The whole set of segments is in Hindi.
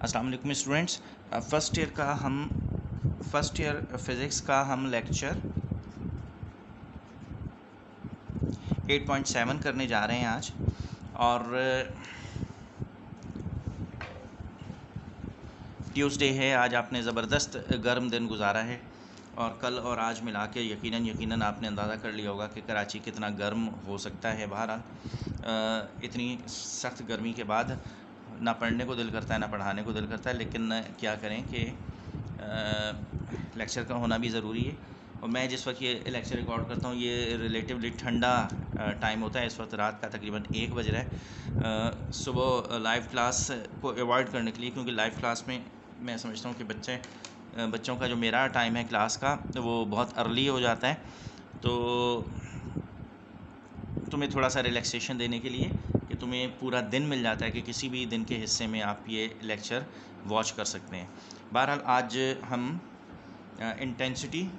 अस्सलाम वालेकुम स्टूडेंट्स। फर्स्ट ईयर फिज़िक्स का हम लेक्चर 8.7 करने जा रहे हैं आज। और ट्यूसडे है, आज आपने ज़बरदस्त गर्म दिन गुजारा है और कल और आज मिला के यकीनन आपने अंदाज़ा कर लिया होगा कि कराची कितना गर्म हो सकता है। बहरहाल इतनी सख्त गर्मी के बाद ना पढ़ने को दिल करता है ना पढ़ाने को दिल करता है, लेकिन क्या करें कि लेक्चर का होना भी ज़रूरी है। और मैं जिस वक्त ये लेक्चर रिकॉर्ड करता हूँ ये रिलेटिवली ठंडा टाइम होता है। इस वक्त रात का तकरीबन 1 बज रहा है। सुबह लाइव क्लास को अवॉइड करने के लिए, क्योंकि लाइव क्लास में मैं समझता हूँ कि बच्चों का जो मेरा टाइम है क्लास का वो बहुत अर्ली हो जाता है, तो तुम्हें थोड़ा सा रिलैक्सेशन देने के लिए कि तुम्हें पूरा दिन मिल जाता है कि किसी भी दिन के हिस्से में आप ये लेक्चर वॉच कर सकते हैं। बहरहाल आज हम इंटेंसिटी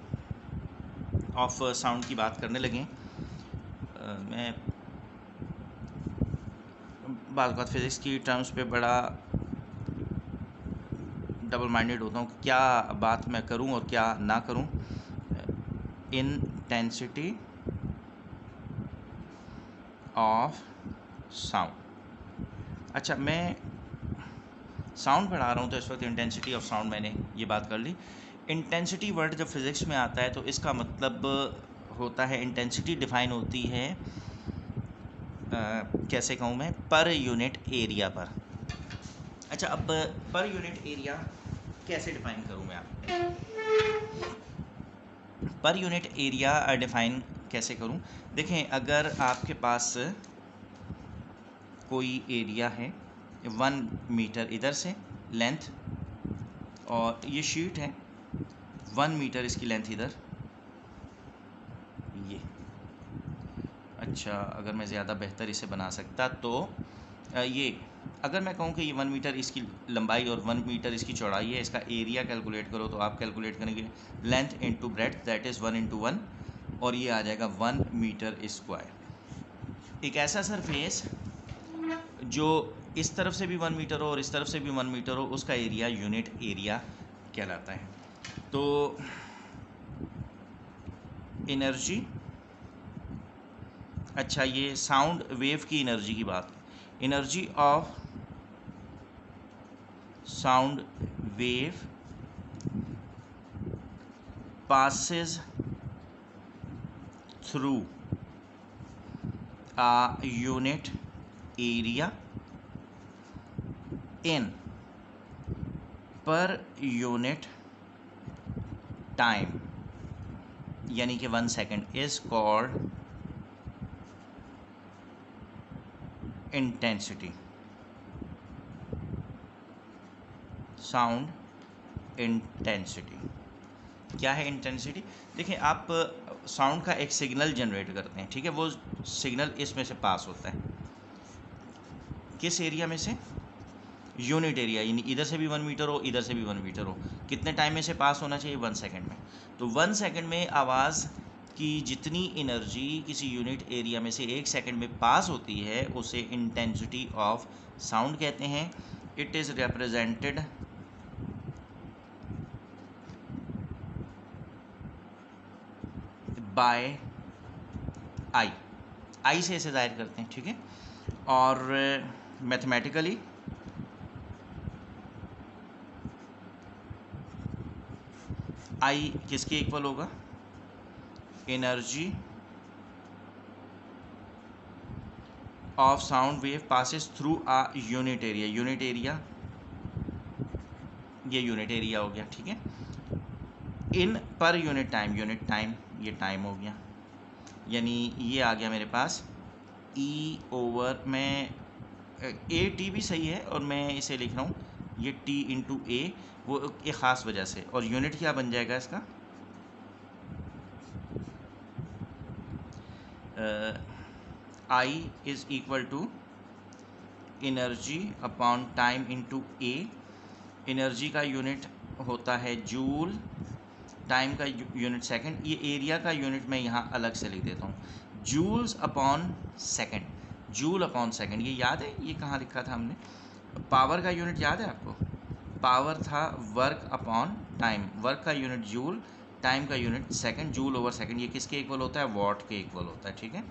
ऑफ साउंड की बात करने लगे। मैं बात फिज़िक्स की टर्म्स पे बड़ा डबल माइंडेड होता हूँ, क्या बात मैं करूँ और क्या ना करूँ। Intensity of sound. अच्छा, मैं साउंड पढ़ा रहा हूँ तो इस वक्त इंटेंसिटी ऑफ साउंड मैंने ये बात कर ली। इंटेंसिटी वर्ड जब फिज़िक्स में आता है तो इसका मतलब होता है, इंटेंसिटी डिफ़ाइन होती है कैसे कहूँ मैं, पर यूनिट एरिया पर। अच्छा, अब पर यूनिट एरिया कैसे डिफ़ाइन करूँ मैं पर यूनिट एरिया डिफ़ाइन कैसे करूँ। देखें, अगर आपके पास कोई एरिया है 1 मीटर इधर से लेंथ, और ये शीट है 1 मीटर इसकी लेंथ इधर, ये अच्छा अगर मैं ज़्यादा बेहतर इसे बना सकता तो ये अगर मैं कहूँ कि ये 1 मीटर इसकी लंबाई और 1 मीटर इसकी चौड़ाई है, इसका एरिया कैलकुलेट करो तो आप कैलकुलेट करेंगे length into breadth, that is 1 into 1, और ये आ जाएगा 1 मीटर स्क्वायर। एक ऐसा सरफेस जो इस तरफ से भी 1 मीटर हो और इस तरफ से भी 1 मीटर हो, उसका एरिया यूनिट एरिया कहलाता है। तो एनर्जी, अच्छा ये साउंड वेव की एनर्जी की बात, energy of sound wave passes through a unit area in per unit time, यानी कि 1 second is called intensity, sound intensity. क्या है इंटेंसिटी? देखिए, आप साउंड का एक सिग्नल जनरेट करते हैं, ठीक है, वो सिग्नल इसमें से पास होता है, किस एरिया में से? यूनिट एरिया, यानी इधर से भी 1 मीटर हो इधर से भी 1 मीटर हो, कितने टाइम में से पास होना चाहिए? 1 सेकेंड में। तो 1 सेकेंड में आवाज़ की जितनी एनर्जी किसी यूनिट एरिया में से 1 सेकेंड में पास होती है उसे इंटेंसिटी ऑफ साउंड कहते हैं। इट इज़ रिप्रेजेंटेड बाय आई से इसे ज़ाहिर करते हैं, ठीक है। और मैथमेटिकली आई किसके इक्वल होगा? Energy of sound wave passes through a unit area, unit area, ये यूनिट एरिया हो गया, ठीक है। इन पर यूनिट टाइम, ये टाइम हो गया, यानी ये आ गया मेरे पास ई ओवर, मैं ए टी भी सही है और मैं इसे लिख रहा हूँ ये टी इंटू ए, वो एक ख़ास वजह से। और यूनिट क्या बन जाएगा इसका? I is equal to energy upon time into A. Energy का यूनिट होता है जूल, टाइम का यूनिट सेकंड, ये एरिया का यूनिट मैं यहाँ अलग से लिख देता हूँ, joules upon second, joule upon second. ये याद है, ये कहाँ लिखा था हमने? पावर का यूनिट याद है आपको? पावर था वर्क अपॉन टाइम, वर्क का यूनिट जूल, टाइम का unit second, joule over second, ये किसके इक्वल होता है, वॉट के इक्वल होता है, ठीक है।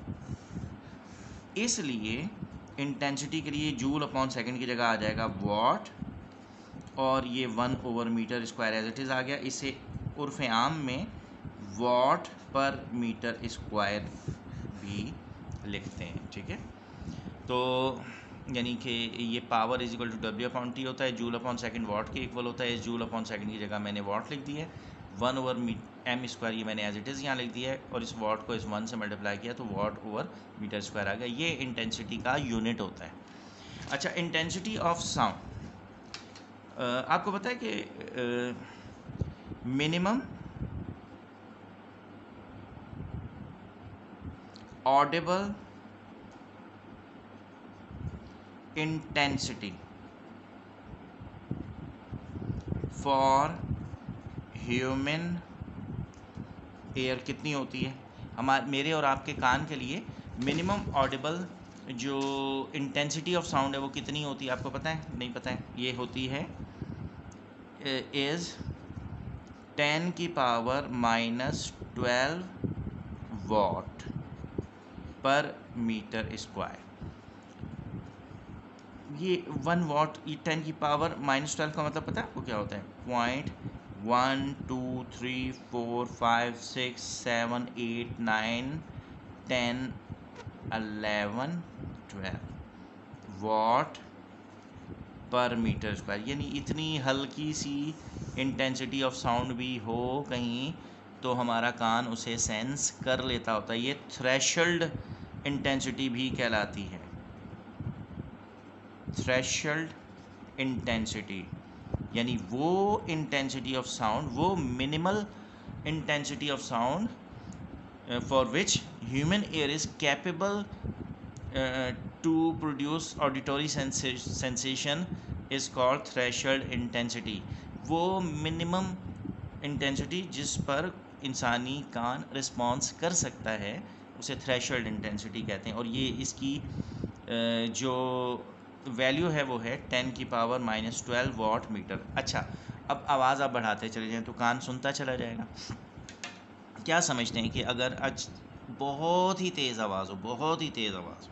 इसलिए इंटेंसिटी के लिए जूल अपॉन सेकंड की जगह आ जाएगा वॉट, और ये 1/मीटर² एज इट इज़ आ गया। इसे उर्फ आम में वॉट पर मीटर स्क्वायर भी लिखते हैं, ठीक है। तो यानी कि ये power is equal to W/T होता है, जूल अपॉन सेकंड वॉट के इक्वल होता है। इस जूल अपॉन सेकंड की जगह मैंने वॉट लिख दी है, 1/m² ये मैंने एज इट इज़ यहाँ लिख दिया है, और इस वॉट को इस 1 से मल्टीप्लाई किया तो वॉट/मीटर² आ गया। ये इंटेंसिटी का यूनिट होता है। अच्छा, इंटेंसिटी ऑफ साउंड, आपको पता है कि minimum Audible intensity for human air कितनी होती है? मेरे और आपके कान के लिए मिनिमम ऑडिबल जो इंटेंसिटी ऑफ साउंड है वो कितनी होती है, आपको पता है? नहीं पता है। ये होती है इज़ 10⁻⁻12 वॉट पर मीटर स्क्वायर। ये 1 वॉट, ये 10⁻⁻12 का मतलब पता है आपको क्या होता है? 1 2 3 4 5 6 7 8 9 10 11 12 वॉट पर मीटर स्क्वायर। यानी इतनी हल्की सी इंटेंसिटी ऑफ साउंड भी हो कहीं तो हमारा कान उसे सेंस कर लेता होता है। ये थ्रेशोल्ड इंटेंसिटी भी कहलाती है, थ्रेशोल्ड इंटेंसिटी, यानी वो इंटेंसिटी ऑफ साउंड, वो minimal intensity of sound for which human air is capable to produce auditory sensation is called threshold intensity। वो मिनिमम इंटेंसिटी जिस पर इंसानी कान रिस्पॉन्स कर सकता है उसे थ्रेशोल्ड इंटेंसिटी कहते हैं। और ये इसकी जो वैल्यू है वो है 10⁻⁻12 वॉट मीटर। अच्छा, अब आवाज़ आप बढ़ाते चले जाएँ तो कान सुनता चला जाएगा। क्या समझते हैं कि अगर आज बहुत ही तेज़ आवाज़ हो, बहुत ही तेज़ आवाज़ हो,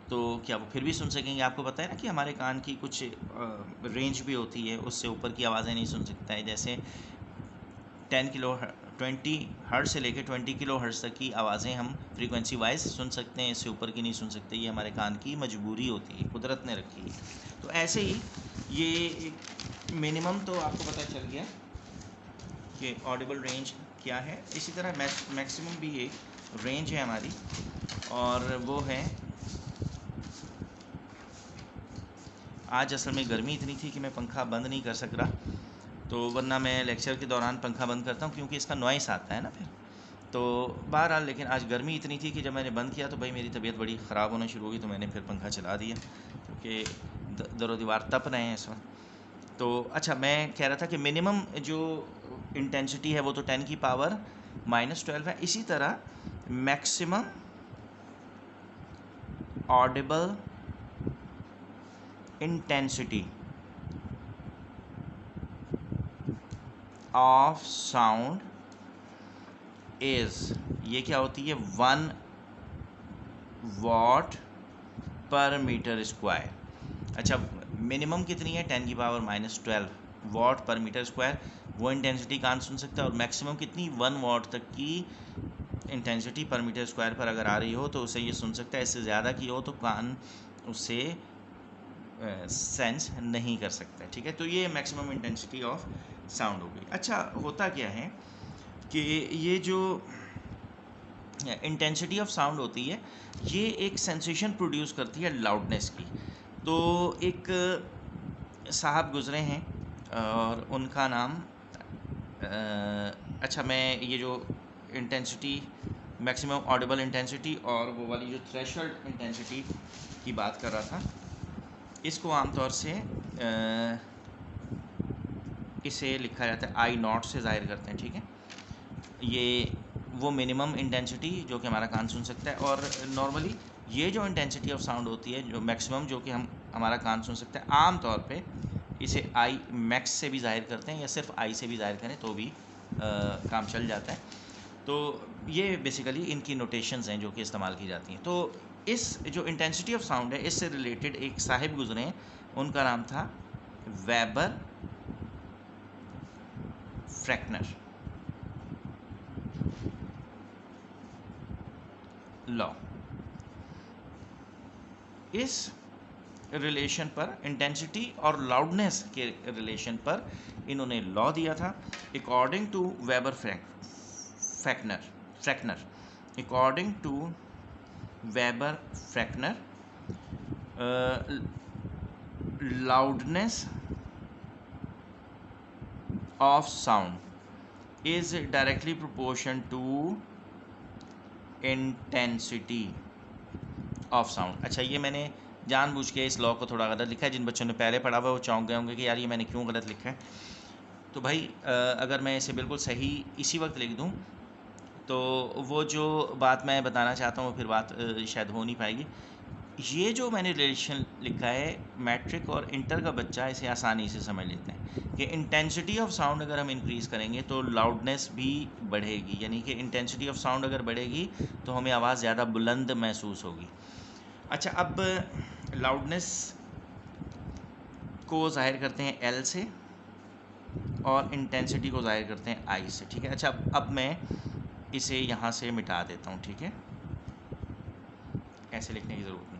तो क्या वो फिर भी सुन सकेंगे? आपको पता है ना कि हमारे कान की कुछ रेंज भी होती है, उससे ऊपर की आवाज़ें नहीं सुन सकता है। जैसे 20 हर्ट्ज़ से लेकर 20 किलो हर्ट्ज़ तक की आवाज़ें हम फ्रीक्वेंसी वाइज सुन सकते हैं, इससे ऊपर की नहीं सुन सकते। ये हमारे कान की मजबूरी होती है, कुदरत ने रखी है। तो ऐसे ही ये एक मिनिमम तो आपको पता चल गया कि ऑडिबल रेंज क्या है। इसी तरह मैक्सिमम भी एक रेंज है हमारी, और वो है, आज असल में गर्मी इतनी थी कि मैं पंखा बंद नहीं कर सक रहा, तो वरना मैं लेक्चर के दौरान पंखा बंद करता हूँ क्योंकि इसका नॉइस आता है ना फिर। तो बहरहाल, लेकिन आज गर्मी इतनी थी कि जब मैंने बंद किया तो भाई मेरी तबीयत बड़ी ख़राब होना शुरू हो गई, तो मैंने फिर पंखा चला दिया क्योंकि दरो दीवार तप रहे हैं इस वक्त। तो अच्छा, मैं कह रहा था कि मिनिमम जो इंटेंसिटी है वो तो 10⁻⁻12 है। इसी तरह maximum Audible intensity of sound is, ये क्या होती है? 1 वॉट पर मीटर स्क्वायर। अच्छा, मिनिमम कितनी है? 10⁻⁻12 वॉट पर मीटर स्क्वायर। वो इंटेंसिटी कान सुन सकता है। और मैक्सिमम कितनी? 1 वॉट तक की इंटेंसिटी पर मीटर स्क्वायर पर अगर आ रही हो तो उसे ये सुन सकता है। इससे ज़्यादा की हो तो कान उसे सेंस नहीं कर सकता, ठीक है। तो ये मैक्सिमम इंटेंसिटी ऑफ साउंड हो गई। अच्छा, होता क्या है कि ये जो इंटेंसिटी ऑफ साउंड होती है ये एक सेंसेशन प्रोड्यूस करती है लाउडनेस की। तो एक साहब गुज़रे हैं और उनका नाम अच्छा, मैं ये जो इंटेंसिटी, मैक्सिमम ऑडिबल इंटेंसिटी और वो वाली जो थ्रेशोल्ड इंटेंसिटी की बात कर रहा था, इसको आमतौर से इसे लिखा जाता है I0 से ज़ाहिर करते हैं, ठीक है। ये वो मिनिमम इंटेंसिटी जो कि हमारा कान सुन सकता है। और नॉर्मली ये जो इंटेंसिटी ऑफ साउंड होती है, जो मैक्सिमम जो कि हमारा कान सुन सकता है, आम तौर पे इसे आई मैक्स से भी ज़ाहिर करते हैं या सिर्फ आई से भी ज़ाहिर करें तो भी काम चल जाता है। तो ये बेसिकली इनकी नोटेशंस हैं जो कि इस्तेमाल की जाती हैं। तो इस जो इंटेंसिटी ऑफ साउंड है इससे रिलेटेड एक साहिब गुजरे हैं, उनका नाम था वेबर फ्रैक्नर लॉ। इस रिलेशन पर, इंटेंसिटी और लाउडनेस के रिलेशन पर इन्होंने लॉ दिया था। According to Weber Fechner according to Weber Fechner loudness of sound is directly proportional to intensity of sound। अच्छा, ये मैंने जानबूझ के इस लॉ को थोड़ा गलत लिखा है। जिन बच्चों ने पहले पढ़ा हुआ वो चौंक गए होंगे कि यार ये मैंने क्यों गलत लिखा है। तो भाई अगर मैं इसे बिल्कुल सही इसी वक्त लिख दूं तो वो जो बात मैं बताना चाहता हूँ वो फिर बात शायद हो नहीं पाएगी। ये जो मैंने रिलेशन लिखा है, मैट्रिक और इंटर का बच्चा इसे आसानी से समझ लेते हैं कि इंटेंसिटी ऑफ साउंड अगर हम इंक्रीज़ करेंगे तो लाउडनेस भी बढ़ेगी। यानी कि इंटेंसिटी ऑफ साउंड अगर बढ़ेगी तो हमें आवाज़ ज़्यादा बुलंद महसूस होगी। अच्छा, अब लाउडनेस को ज़ाहिर करते हैं एल से और इंटेंसिटी को ज़ाहिर करते हैं आई से। ठीक है। अच्छा, अब मैं इसे यहाँ से मिटा देता हूँ। ठीक है, ऐसे लिखने की ज़रूरत नहीं।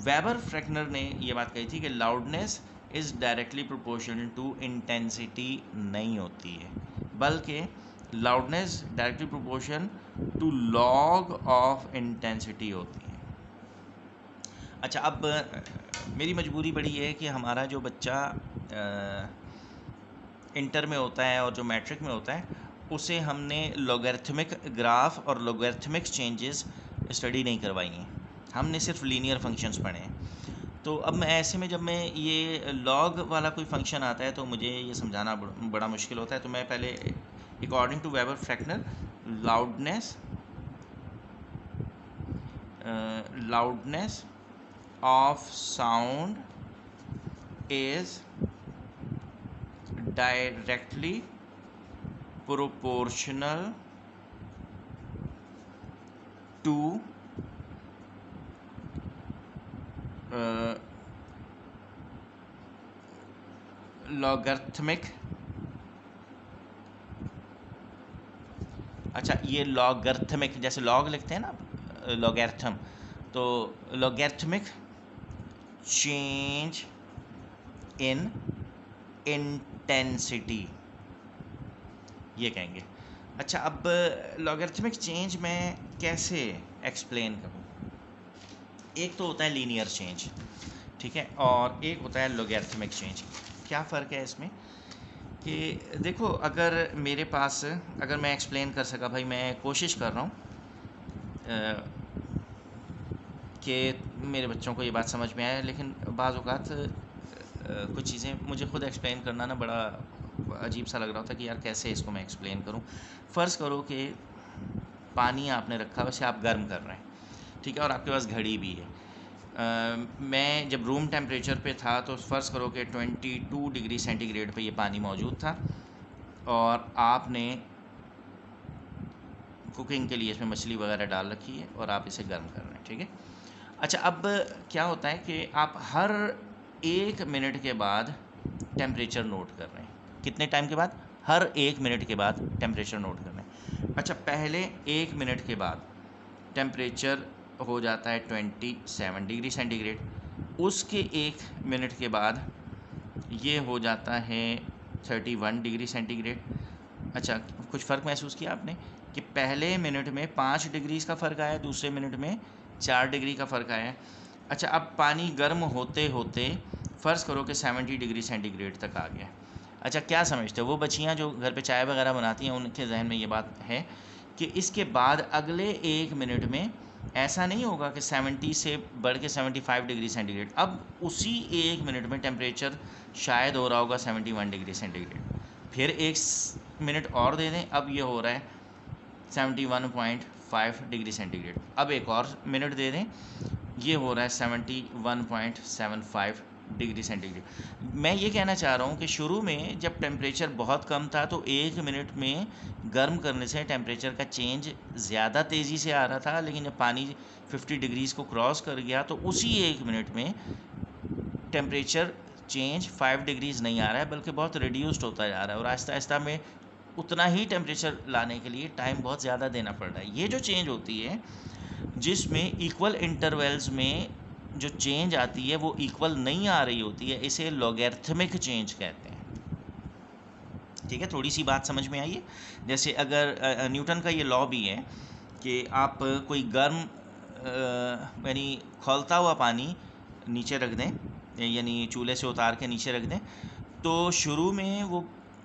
वेबर फ्रैक्नर ने ये बात कही थी कि loudness is directly proportional to intensity नहीं होती है, बल्कि loudness directly proportion to log of intensity होती है। अच्छा, अब मेरी मजबूरी बड़ी है कि हमारा जो बच्चा इंटर में होता है और जो मैट्रिक में होता है उसे हमने लॉगरिथमिक ग्राफ और लॉगरिथमिक चेंजेस स्टडी नहीं करवाई हैं, हमने सिर्फ लीनियर फंक्शंस पढ़े हैं। तो अब मैं ऐसे में जब मैं ये लॉग वाला कोई फंक्शन आता है तो मुझे ये समझाना बड़ा मुश्किल होता है। तो मैं पहले according to Weber Fechner loudness of sound is directly proportional to logarithmic। अच्छा, ये लॉगरिथमिक जैसे लॉग लिखते हैं ना लॉगरिथम, तो लॉगरिथमिक चेंज इन इंटेंसिटी ये कहेंगे। अच्छा, अब लॉगरिथमिक चेंज मैं कैसे एक्सप्लेन करूँ? एक तो होता है लीनियर चेंज, ठीक है, और एक होता है लॉगरिथमिक चेंज। क्या फ़र्क है इसमें कि देखो, अगर मेरे पास, अगर मैं एक्सप्लेन कर सका, भाई मैं कोशिश कर रहा हूँ कि मेरे बच्चों को ये बात समझ में आए, लेकिन बाज़ औक़ात कुछ चीज़ें मुझे खुद एक्सप्लेन करना ना बड़ा अजीब सा लग रहा था कि यार कैसे इसको मैं एक्सप्लेन करूं। फ़र्ज़ करो कि पानी आपने रखा, वैसे आप गर्म कर रहे हैं, ठीक है, और आपके पास घड़ी भी है। मैं जब रूम टेम्परेचर पे था तो फ़र्ज़ करो कि 22 डिग्री सेंटीग्रेड पे ये पानी मौजूद था और आपने कुकिंग के लिए इसमें मछली वगैरह डाल रखी है और आप इसे गर्म कर रहे हैं, ठीक है। अच्छा, अब क्या होता है कि आप हर 1 मिनट के बाद टेम्परेचर नोट कर रहे हैं। कितने टाइम के बाद? हर 1 मिनट के बाद टेम्परेचर नोट कर रहे हैं। अच्छा, पहले 1 मिनट के बाद टेम्परेचर हो जाता है 27 डिग्री सेंटीग्रेड, उसके 1 मिनट के बाद ये हो जाता है 31 डिग्री सेंटीग्रेड। अच्छा, कुछ फ़र्क महसूस किया आपने कि पहले मिनट में 5 डिग्री का फ़र्क आया, दूसरे मिनट में 4 डिग्री का फ़र्क आया। अच्छा, अब पानी गर्म होते होते फ़र्ज़ करो कि 70 डिग्री सेंटीग्रेड तक आ गया। अच्छा, क्या समझते हो वो बच्चियाँ जो घर पे चाय वगैरह बनाती हैं उनके जहन में ये बात है कि इसके बाद अगले 1 मिनट में ऐसा नहीं होगा कि 70 से बढ़ के 75 डिग्री सेंटीग्रेड, अब उसी 1 मिनट में टेम्परेचर शायद हो रहा होगा 71 डिग्री सेंटीग्रेड। फिर 1 मिनट और दे दें, अब ये हो रहा है 71.5 डिग्री सेंटीग्रेड। अब एक और मिनट दे दें, ये हो रहा है 71.75 डिग्री सेंटीग्रेड। मैं ये कहना चाह रहा हूँ कि शुरू में जब टेम्परेचर बहुत कम था तो 1 मिनट में गर्म करने से टेम्परेचर का चेंज ज़्यादा तेज़ी से आ रहा था, लेकिन जब पानी 50 डिग्रीज़ को क्रॉस कर गया तो उसी 1 मिनट में टेम्परेचर चेंज 5 डिग्रीज़ नहीं आ रहा है, बल्कि बहुत रिड्यूस्ड होता जा रहा है, और आहिस्ता आहिस्ता में उतना ही टेम्परेचर लाने के लिए टाइम बहुत ज़्यादा देना पड़ रहा है। ये जो चेंज होती है जिसमें इक्वल इंटरवल्स में जो चेंज आती है वो इक्वल नहीं आ रही होती है, इसे लॉगैरिथमिक चेंज कहते हैं। ठीक है, थोड़ी सी बात समझ में आई है। जैसे अगर न्यूटन का ये लॉ भी है कि आप कोई गर्म यानी खौलता हुआ पानी नीचे रख दें, यानी चूल्हे से उतार के नीचे रख दें, तो शुरू में वो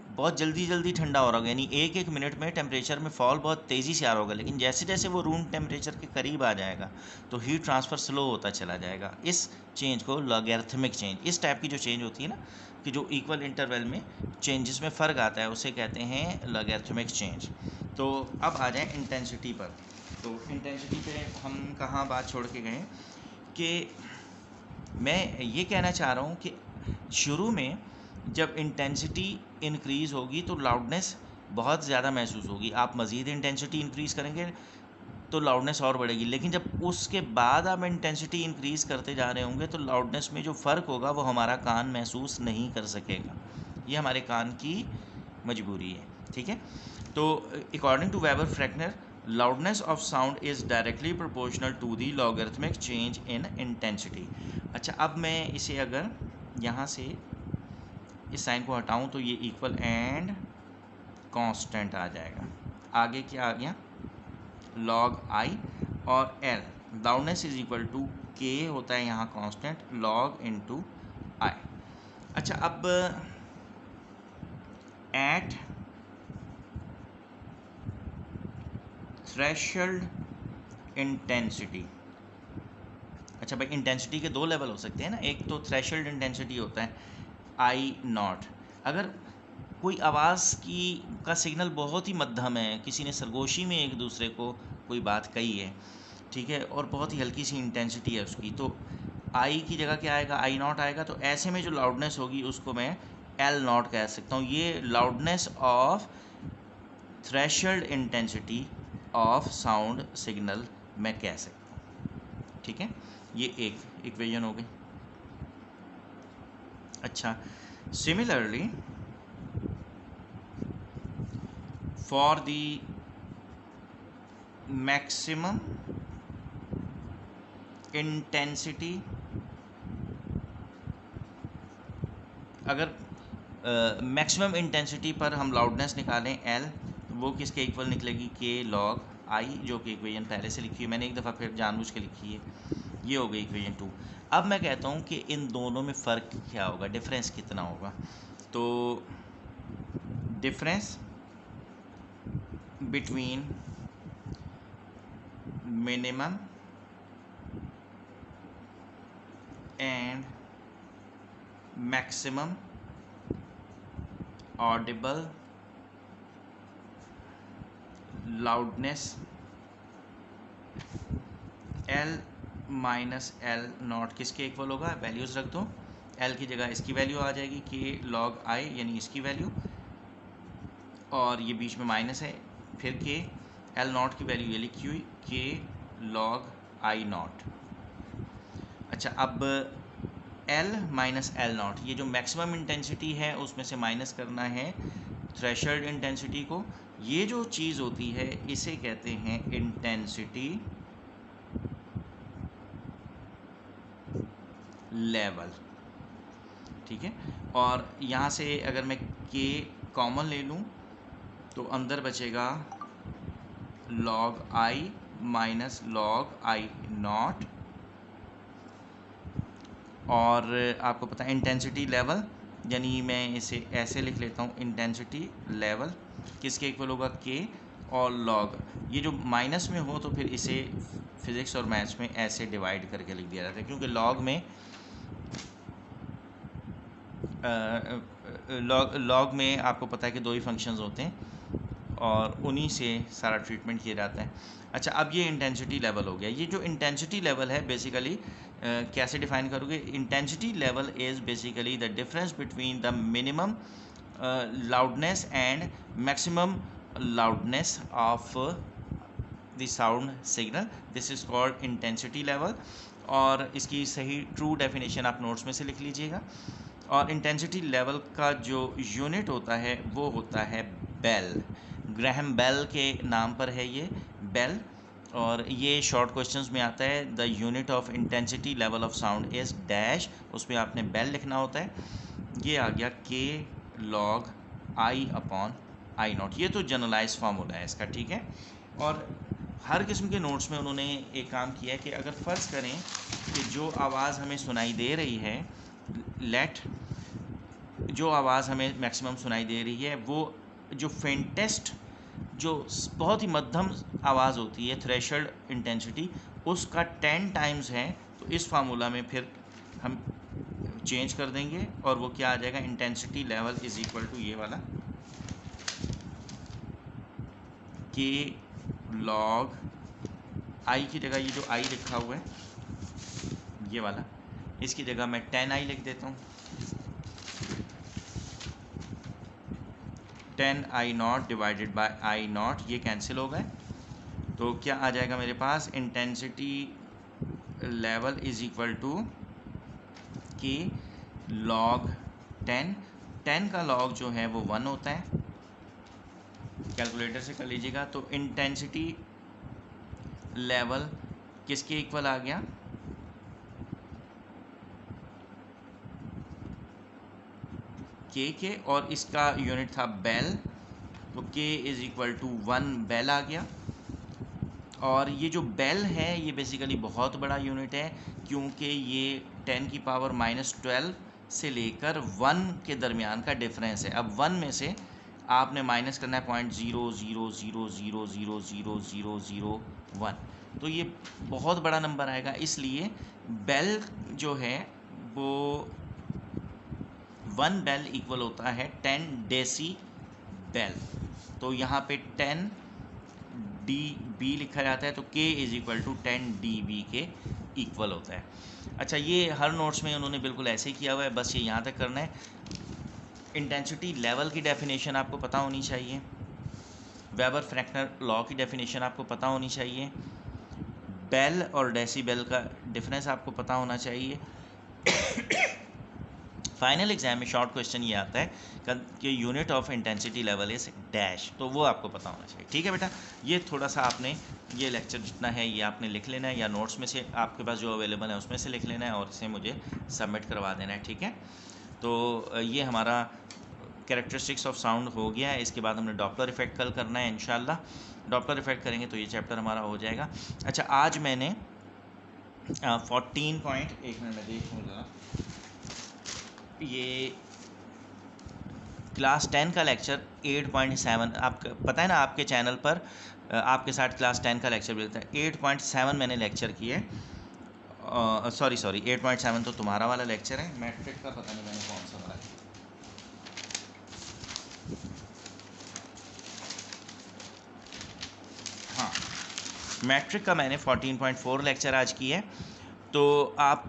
बहुत जल्दी ठंडा हो रहा होगा, यानी 1-1 मिनट में टेम्परेचर में फॉल बहुत तेज़ी से आ रहा होगा, लेकिन जैसे जैसे वो रूम टेम्परेचर के करीब आ जाएगा तो हीट ट्रांसफ़र स्लो होता चला जाएगा। इस चेंज को लॉगैरिथमिक चेंज, इस टाइप की जो चेंज होती है ना, कि जो इक्वल इंटरवल में चेंजेस में फ़र्क आता है, उसे कहते हैं लॉगैरिथमिक चेंज। तो अब आ जाए इंटेंसिटी पर। तो इंटेंसिटी पे हम कहाँ बात छोड़ के गए कि मैं ये कहना चाह रहा हूँ कि शुरू में जब इंटेंसिटी इंक्रीज़ होगी तो लाउडनेस बहुत ज़्यादा महसूस होगी। आप मज़ीद इंटेंसिटी इंक्रीज़ करेंगे तो लाउडनेस और बढ़ेगी, लेकिन जब उसके बाद आप इंटेंसिटी इंक्रीज़ करते जा रहे होंगे तो लाउडनेस में जो फ़र्क होगा वो हमारा कान महसूस नहीं कर सकेगा। ये हमारे कान की मजबूरी है। ठीक है, तो according to Weber Fechner, loudness of sound is directly proportional to the logarithmic change in intensity। अच्छा, अब मैं इसे अगर यहाँ से इस साइन को हटाऊँ तो ये इक्वल एंड कांस्टेंट आ जाएगा। आगे क्या आ गया, log i और l, loudness is equal to k होता है यहाँ कांस्टेंट, log इनटू i। अच्छा, अब एट थ्रेशोल्ड इंटेंसिटी। अच्छा भाई, इंटेंसिटी के दो लेवल हो सकते हैं ना, एक तो थ्रेशोल्ड इंटेंसिटी होता है आई नॉट। अगर कोई आवाज़ का सिग्नल बहुत ही मध्यम है, किसी ने सरगोशी में एक दूसरे को कोई बात कही है, ठीक है, और बहुत ही हल्की सी इंटेंसिटी है उसकी, तो आई की जगह क्या आएगा, आई नॉट आएगा। तो ऐसे में जो लाउडनेस होगी उसको मैं एल नॉट कह सकता हूँ। ये loudness of threshold intensity of sound signal मैं कह सकता हूँ। ठीक है, ये एक इक्वेशन हो गई। अच्छा, similarly for the maximum intensity, अगर मैक्सिमम इंटेंसिटी पर हम लाउडनेस निकालें एल, वो किसके इक्वल निकलेगी, के लॉग आई, जो कि इक्वेशन पहले से लिखी है मैंने, एक दफ़ा फिर जानबूझ के लिखी है। ये हो गई इक्वेशन 2। अब मैं कहता हूँ कि इन दोनों में फ़र्क क्या होगा, डिफरेंस कितना होगा। तो difference between minimum and maximum Audible loudness L minus L not किसके इक्वल होगा, वैल्यूज़ रख दो। एल की जगह इसकी वैल्यू आ जाएगी के लॉग आई, यानी इसकी वैल्यू, और ये बीच में माइनस है, फिर के एल नॉट की वैल्यू ये लिखी हुई, के लॉग आई नॉट। अच्छा, अब एल माइनस एल नॉट, ये जो मैक्सिमम इंटेंसिटी है उसमें से माइनस करना है थ्रेशोल्ड इंटेंसिटी को। ये जो चीज़ होती है इसे कहते हैं इंटेंसिटी लेवल। ठीक है, और यहाँ से अगर मैं के कॉमन ले लूँ तो अंदर बचेगा log I minus log I not, और आपको पता है इंटेंसिटी लेवल, यानी मैं इसे ऐसे लिख लेता हूँ, इंटेंसिटी लेवल किसके इक्वल होगा, के और लॉग। ये जो माइनस में हो तो फिर इसे फिज़िक्स और मैथ्स में ऐसे डिवाइड करके लिख दिया जाता है, क्योंकि लॉग में लॉग में आपको पता है कि दो ही फंक्शंस होते हैं, और उन्हीं से सारा ट्रीटमेंट किया जाता है। अच्छा, अब ये इंटेंसिटी लेवल हो गया। ये जो इंटेंसिटी लेवल है बेसिकली कैसे डिफाइन करोगे? Intensity level is basically the difference between the minimum loudness and maximum loudness of the sound signal. This is called intensity level. और इसकी सही ट्रू डेफिनेशन आप नोट्स में से लिख लीजिएगा। और इंटेंसिटी लेवल का जो यूनिट होता है वो होता है बेल। ग्रैहम बेल के नाम पर है ये बेल। और ये शॉर्ट क्वेश्चंस में आता है the unit of intensity level of sound is dash, उसमें आपने बेल लिखना होता है। ये आ गया के log I upon I naught. ये तो जनरलाइज फार्मूला है इसका, ठीक है। और हर किस्म के नोट्स में उन्होंने एक काम किया है कि अगर फ़र्ज़ करें कि जो आवाज़ हमें सुनाई दे रही है, जो आवाज़ हमें मैक्सिमम सुनाई दे रही है वो जो फेंटेस्ट, जो बहुत ही मध्यम आवाज़ होती है, थ्रेशोल्ड इंटेंसिटी, उसका 10 टाइम्स है। तो इस फार्मूला में फिर हम चेंज कर देंगे और वो क्या आ जाएगा? Intensity level is equal to ये वाला के लॉग आई की जगह ये जो आई लिखा हुआ है ये वाला, इसकी जगह मैं 10 आई लिख देता हूँ। 10 I naught divided by I naught, ये कैंसिल हो गए। तो क्या आ जाएगा मेरे पास? Intensity level is equal to K log 10। 10 का लॉग जो है वो 1 होता है, कैलकुलेटर से कर लीजिएगा। तो इंटेंसिटी लेवल किसके इक्वल आ गया? के और इसका यूनिट था बेल, तो के इज़ इक्वल टू 1 बेल आ गया। और ये जो बेल है ये बेसिकली बहुत बड़ा यूनिट है, क्योंकि ये 10 की पावर -12 से लेकर 1 के दरमियान का डिफरेंस है। अब 1 में से आपने माइनस करना है 0.00000001, तो ये बहुत बड़ा नंबर आएगा। इसलिए बेल जो है वो 1 बेल इक्वल होता है 10 डेसी बेल। तो यहाँ पे 10 dB लिखा जाता है, तो K is equal to 10 dB के इक्वल होता है। अच्छा, ये हर नोट्स में उन्होंने बिल्कुल ऐसे ही किया हुआ है, बस ये यहाँ तक करना है। इंटेंसिटी लेवल की डेफिनेशन आपको पता होनी चाहिए, वेबर फ्रैक्शनल लॉ की डेफिनेशन आपको पता होनी चाहिए, बेल और डेसीबेल का डिफरेंस आपको पता होना चाहिए। फाइनल एग्जाम में शॉर्ट क्वेश्चन ये आता है कि unit of intensity level is dash, तो वो आपको पता होना चाहिए। ठीक है बेटा, ये थोड़ा सा आपने ये लेक्चर जितना है ये आपने लिख लेना है, या नोट्स में से आपके पास जो अवेलेबल है उसमें से लिख लेना है और इसे मुझे सबमिट करवा देना है। ठीक है, तो ये हमारा कैरेक्टरिस्टिक्स ऑफ साउंड हो गया है। इसके बाद हमने डॉपलर इफेक्ट कल करना है इंशाल्लाह। डॉपलर इफेक्ट करेंगे तो ये चैप्टर हमारा हो जाएगा। अच्छा, आज मैंने 14 पॉइंट, एक मिनट में देखूँ ज़रा, ये क्लास 10 का लेक्चर 8.7, आपको पता है ना आपके चैनल पर आपके साथ क्लास 10 का लेक्चर मिलता है। 8.7 मैंने लेक्चर किए, सॉरी 8.7 तो तुम्हारा वाला लेक्चर है, मैट्रिक का पता नहीं मैंने कौन सा वाला है। हाँ, मैट्रिक का मैंने 14.4 लेक्चर आज की है। तो आप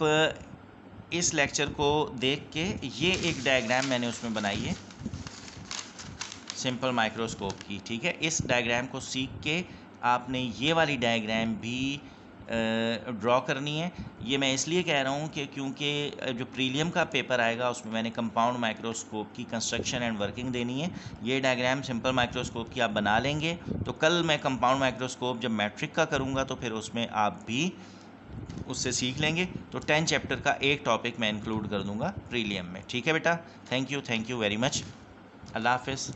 इस लेक्चर को देख के, ये एक डायग्राम मैंने उसमें बनाई है सिंपल माइक्रोस्कोप की। ठीक है, इस डायग्राम को सीख के आपने ये वाली डायग्राम भी ड्रॉ करनी है। ये मैं इसलिए कह रहा हूँ कि क्योंकि जो प्रीलियम का पेपर आएगा उसमें मैंने कंपाउंड माइक्रोस्कोप की कंस्ट्रक्शन एंड वर्किंग देनी है। ये डायग्राम सिंपल माइक्रोस्कोप की आप बना लेंगे तो कल मैं कंपाउंड माइक्रोस्कोप जब मैट्रिक का करूँगा तो फिर उसमें आप भी उससे सीख लेंगे। तो 10 चैप्टर का एक टॉपिक मैं इंक्लूड कर दूंगा प्रीलियम में। ठीक है बेटा, थैंक यू वेरी मच, अल्लाह हाफिज़।